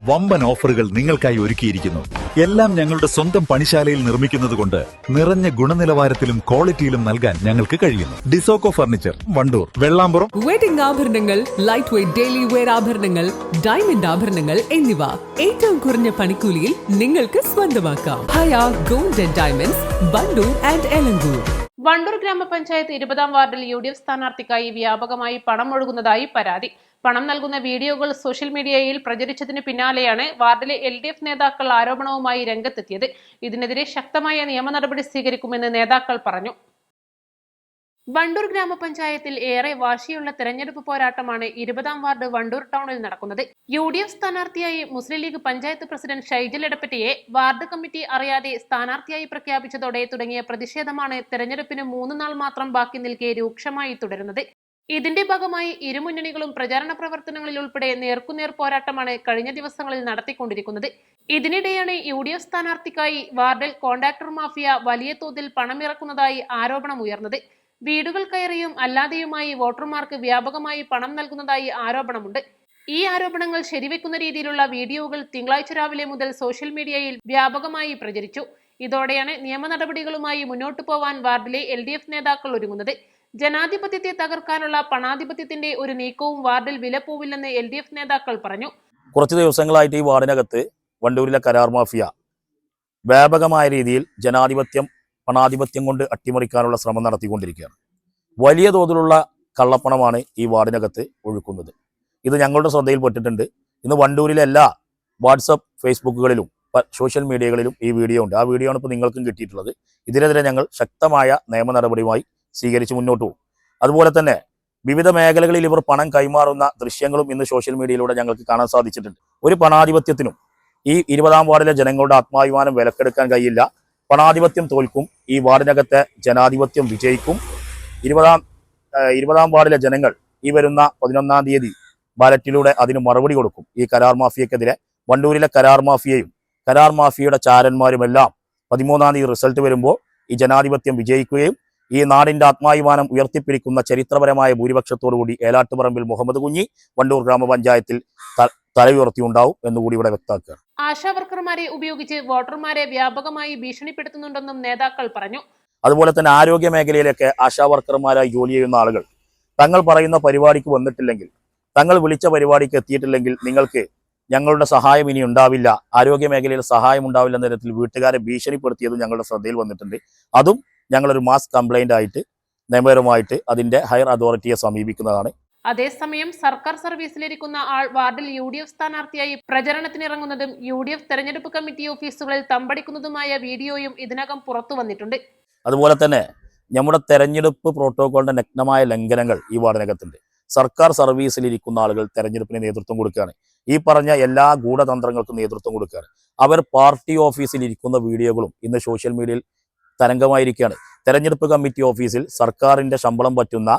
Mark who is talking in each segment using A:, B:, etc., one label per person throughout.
A: വമ്പൻ ഓഫറുകൾ നിങ്ങൾക്കായി ഒരുക്കിയിരിക്കുന്നു. എല്ലാം ഞങ്ങളുടെ സ്വന്തം പണിശാലയിൽ നിർമ്മിക്കുന്നതുകൊണ്ട് നിറഞ്ഞ ഗുണനിലവാരത്തിലും ക്വാളിറ്റിയിലും നൽകാൻ ഞങ്ങൾക്ക് കഴിയുന്നു. ഡിസോക്കോ ഫർണിച്ചർ, വണ്ടൂർ, വെള്ളാമ്പുറം.
B: വെഡിംഗ് ആഭരണങ്ങൾ, ലൈറ്റ് വെയ്റ്റ് ഡെയിലി വെയർ ആഭരണങ്ങൾ, ഡയമണ്ട് ആഭരണങ്ങൾ എന്നിവ ഏറ്റവും കുറഞ്ഞ പണിക്കൂലിയിൽ നിങ്ങൾക്ക് സ്വന്തമാക്കാം. Haya gold and diamonds, Wandoor and Elankur.
C: Wandoor ഗ്രാമപഞ്ചായത്ത് 20-ാം വാർഡിൽ UDF സ്ഥാനാർത്ഥിക്കായി വ്യാപകമായി പണം ഒഴുകുന്നതായി പരാതി. പണം നൽകുന്ന വീഡിയോകൾ സോഷ്യൽ മീഡിയയിൽ പ്രചരിച്ചതിന് പിന്നാലെയാണ് വാർഡിലെ LDF നേതാക്കൾ ആരോപണവുമായി രംഗത്തെത്തിയത്. ഇതിനെതിരെ ശക്തമായ നിയമ നടപടി സ്വീകരിക്കുമെന്ന് നേതാക്കൾ പറഞ്ഞു. വണ്ടൂർ ഗ്രാമപഞ്ചായത്തിൽ ഏറെ വാശിയുള്ള തെരഞ്ഞെടുപ്പ് പോരാട്ടമാണ് 20-ാം വാർഡ് വണ്ടൂർ ടൗണിൽ നടക്കുന്നത്. UDF സ്ഥാനാർത്ഥിയായി മുസ്ലിം ലീഗ് പഞ്ചായത്ത് പ്രസിഡന്റ് ഷൈജൽ എടപ്പറ്റയെ വാർഡ് കമ്മിറ്റി അറിയാതെ സ്ഥാനാർത്ഥിയായി പ്രഖ്യാപിച്ചതോടെ തുടങ്ങിയ പ്രതിഷേധമാണ് തെരഞ്ഞെടുപ്പിന് 3 നാൾ മാത്രം ബാക്കി നിൽക്കെ രൂക്ഷമായി തുടരുന്നത്. ഇതിന്റെ ഭാഗമായി ഇരുമുന്നണികളും പ്രചാരണ പ്രവർത്തനങ്ങളിൽ ഉൾപ്പെടെ നേർക്കുനേർ പോരാട്ടമാണ് കഴിഞ്ഞ ദിവസങ്ങളിൽ നടത്തിക്കൊണ്ടിരിക്കുന്നത്. ഇതിനിടെയാണ് UDF സ്ഥാനാർത്ഥിക്കായി വാർഡിൽ കോൺട്രാക്ടർ മാഫിയ വലിയ തോതിൽ പണമിറക്കുന്നതായി ആരോപണം ഉയർന്നത്. വീടുകൾ കയറിയും അല്ലാതെയുമായി വോട്ടർമാർക്ക് വ്യാപകമായി പണം നൽകുന്നതായി ആരോപണമുണ്ട്. ഈ ആരോപണങ്ങൾ ശരിവെക്കുന്ന രീതിയിലുള്ള വീഡിയോകൾ തിങ്കളാഴ്ച രാവിലെ മുതൽ സോഷ്യൽ മീഡിയയിൽ വ്യാപകമായി പ്രചരിച്ചു. ഇതോടെയാണ് നിയമ നടപടികളുമായി മുന്നോട്ടു പോവാൻ വാർഡിലെ LDF നേതാക്കൾ ഒരുങ്ങുന്നത്. ജനാധിപത്യത്തെ തകർക്കാനുള്ള പണാധിപത്യത്തിന്റെ ഒരു നീക്കവും വാർഡിൽ വിലപ്പോവില്ലെന്ന് LDF നേതാക്കൾ പറഞ്ഞു.
D: കുറച്ച് ദിവസങ്ങളായിട്ട് ഈ വാർഡിനകത്ത് വണ്ടൂരിലെ കരാർ മാഫിയ വ്യാപകമായ രീതിയിൽ ജനാധിപത്യം പണാധിപത്യം കൊണ്ട് അട്ടിമറിക്കാനുള്ള ശ്രമം നടത്തിക്കൊണ്ടിരിക്കുകയാണ്. വലിയ തോതിലുള്ള കള്ളപ്പണമാണ് ഈ വാർഡിനകത്ത് ഒഴുക്കുന്നത്. ഇത് ഞങ്ങളുടെ ശ്രദ്ധയിൽപ്പെട്ടിട്ടുണ്ട്. ഇന്ന് വണ്ടൂരിലെ എല്ലാ വാട്സപ്പ്, ഫേസ്ബുക്കുകളിലും സോഷ്യൽ മീഡിയകളിലും ഈ വീഡിയോ ഉണ്ട്. ആ വീഡിയോ ആണ് ഇപ്പോൾ നിങ്ങൾക്കും കിട്ടിയിട്ടുള്ളത്. ഇതിനെതിരെ ഞങ്ങൾ ശക്തമായ നിയമ നടപടിയുമായി സ്വീകരിച്ച് മുന്നോട്ട് പോകും. അതുപോലെ തന്നെ വിവിധ മേഖലകളിൽ ഇവർ പണം കൈമാറുന്ന ദൃശ്യങ്ങളും ഇന്ന് സോഷ്യൽ മീഡിയയിലൂടെ ഞങ്ങൾക്ക് കാണാൻ സാധിച്ചിട്ടുണ്ട്. ഒരു പണാധിപത്യത്തിനും ഈ 20-ാം വാർഡിലെ ജനങ്ങളുടെ ആത്മാഭിമാനം വിലക്കെടുക്കാൻ കഴിയില്ല. പണാധിപത്യം തോൽക്കും. ഈ വാർഡിനകത്തെ ജനാധിപത്യം വിജയിക്കും. 20-ാം വാർഡിലെ ജനങ്ങൾ ഈ വരുന്ന 11-ാം തീയതി ബാലറ്റിലൂടെ അതിന് മറുപടി കൊടുക്കും. ഈ കരാർ മാഫിയക്കെതിരെ വണ്ടൂരിലെ കരാർ മാഫിയയും കരാർ മാഫിയയുടെ ചാരന്മാരുമെല്ലാം 13-ാം തീയതി റിസൾട്ട് വരുമ്പോൾ ഈ ജനാധിപത്യം വിജയിക്കുകയും ഈ നാടിന്റെ ആത്മാഭിമാനം ഉയർത്തിപ്പിടിക്കുന്ന ചരിത്രപരമായ ഭൂരിപക്ഷത്തോടുകൂടി ഏലാട്ടുപറമ്പിൽ മുഹമ്മദ് കുഞ്ഞി വണ്ടൂർ ഗ്രാമപഞ്ചായത്തിൽ തലയുയർത്തിയുണ്ടാവും എന്നുകൂടി ഇവിടെ വ്യക്തമാക്കുകയാണ്.
C: ആശാ വർക്കർമാരെ ഉപയോഗിച്ച് വോട്ടർമാരെ വ്യാപകമായി ഭീഷണിപ്പെടുത്തുന്നുണ്ടെന്നും നേതാക്കൾ പറഞ്ഞു.
D: അതുപോലെ തന്നെ ആരോഗ്യ മേഖലയിലൊക്കെ ആശാ വർക്കർമാരായി ജോലി ചെയ്യുന്ന ആളുകൾ തങ്ങൾ പറയുന്ന പരിപാടിക്ക് വന്നിട്ടില്ലെങ്കിൽ, തങ്ങൾ വിളിച്ച പരിപാടിക്ക് എത്തിയിട്ടില്ലെങ്കിൽ നിങ്ങൾക്ക് ഞങ്ങളുടെ സഹായം ഇനി ഉണ്ടാവില്ല, ആരോഗ്യ മേഖലയിൽ സഹായം ഉണ്ടാവില്ല എന്ന തരത്തിൽ വീട്ടുകാരെ ഭീഷണിപ്പെടുത്തിയതും ഞങ്ങളുടെ ശ്രദ്ധയിൽ വന്നിട്ടുണ്ട്. അതും ഞങ്ങളൊരു മാസ് കംപ്ലൈന്റ് ആയിട്ട് നിയമപരമായിട്ട് അതിന്റെ ഹയർ അതോറിറ്റിയെ സമീപിക്കുന്നതാണ്.
C: അതേസമയം സർക്കാർ സർവീസിലിരിക്കുന്ന ആൾ വാർഡിൽ UDF സ്ഥാനാർത്ഥിയായി പ്രചരണത്തിനിറങ്ങുന്നതും UDF തെരഞ്ഞെടുപ്പ് കമ്മിറ്റി ഓഫീസുകളിൽ തമ്പടിക്കുന്നതുമായ വീഡിയോയും ഇതിനകം പുറത്തു വന്നിട്ടുണ്ട്.
D: അതുപോലെ തന്നെ നമ്മുടെ തെരഞ്ഞെടുപ്പ് പ്രോട്ടോകോളിന്റെ നഗ്നമായ ലംഘനങ്ങൾ ഈ വാർഡിനകത്തുണ്ട്. സർക്കാർ സർവീസിലിരിക്കുന്ന ആളുകൾ തെരഞ്ഞെടുപ്പിന് നേതൃത്വം കൊടുക്കുകയാണ്. ഈ പറഞ്ഞ എല്ലാ ഗൂഢതന്ത്രങ്ങൾക്കും നേതൃത്വം കൊടുക്കുകയാണ്. അവർ പാർട്ടി ഓഫീസിൽ ഇരിക്കുന്ന വീഡിയോകളും ഇന്ന് സോഷ്യൽ മീഡിയയിൽ തരംഗമായിരിക്കുകയാണ്. തെരഞ്ഞെടുപ്പ് കമ്മിറ്റി ഓഫീസിൽ സർക്കാരിന്റെ ശമ്പളം പറ്റുന്ന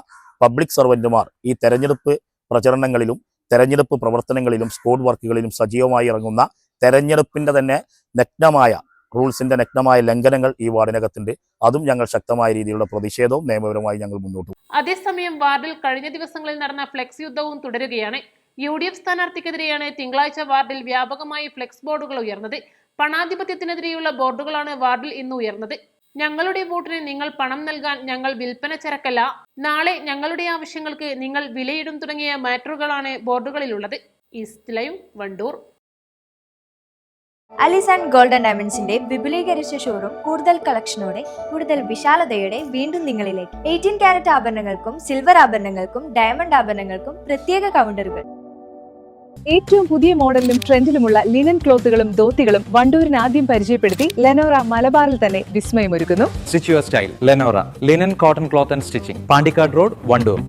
D: പബ്ലിക് സർവന്റുമാർ ഈ തെരഞ്ഞെടുപ്പ് പ്രചരണങ്ങളിലും തെരഞ്ഞെടുപ്പ് പ്രവർത്തനങ്ങളിലും സ്ക്വാഡ് വർക്കുകളിലും സജീവമായി ഇറങ്ങുന്ന തെരഞ്ഞെടുപ്പിന്റെ തന്നെ നഗ്നമായ റൂൾസിന്റെ നഗ്നമായ ലംഘനങ്ങൾ ഈ വാർഡിനകത്തുണ്ട്. അതും ഞങ്ങൾ ശക്തമായ രീതിയിലുള്ള പ്രതിഷേധവും നിയമപരമായി ഞങ്ങൾ മുന്നോട്ട് പോകും.
C: അതേസമയം വാർഡിൽ കഴിഞ്ഞ ദിവസങ്ങളിൽ നടന്ന ഫ്ലെക്സ് യുദ്ധവും തുടരുകയാണ്. UDF സ്ഥാനാർത്ഥിക്കെതിരെയാണ് തിങ്കളാഴ്ച വാർഡിൽ വ്യാപകമായി ഫ്ലെക്സ് ബോർഡുകൾ ഉയർന്നത്. പണാധിപത്യത്തിനെതിരെയുള്ള ബോർഡുകളാണ് വാർഡിൽ ഇന്ന് ഉയർന്നത്. ഞങ്ങളുടെ വോട്ടിന് നിങ്ങൾ പണം നൽകാൻ ഞങ്ങൾ വിൽപ്പന ചരക്കല്ല, നാളെ ഞങ്ങളുടെ ആവശ്യങ്ങൾക്ക് നിങ്ങൾ വിലയിടും തുടങ്ങിയ മാറ്ററുകളാണ് ബോർഡുകളിലുള്ളത്. East Live, Wandoor.
E: Alis and golden ഡയമണ്ട്സിന്റെ വിപുലീകരിച്ച ഷോറൂം കൂടുതൽ കളക്ഷനോടെ കൂടുതൽ വിശാലതയോടെ വീണ്ടും നിങ്ങളിലേക്ക്. 18 കാരറ്റ് ആഭരണങ്ങൾക്കും സിൽവർ ആഭരണങ്ങൾക്കും ഡയമണ്ട് ആഭരണങ്ങൾക്കും പ്രത്യേക കൗണ്ടറുകൾ.
F: ഏറ്റവും പുതിയ മോഡലിലും ട്രെൻഡിലുമുള്ള ലിനൻ ക്ലോത്തുകളും ധോത്തികളും വണ്ടൂരിന് ആദ്യം പരിചയപ്പെടുത്തി ലെനോറ മലബാറിൽ തന്നെ വിസ്മയമൊരുക്കുന്നു.
G: Stitch your style Lenora linen cotton cloth and stitching, Pandikkad road, Wandoor.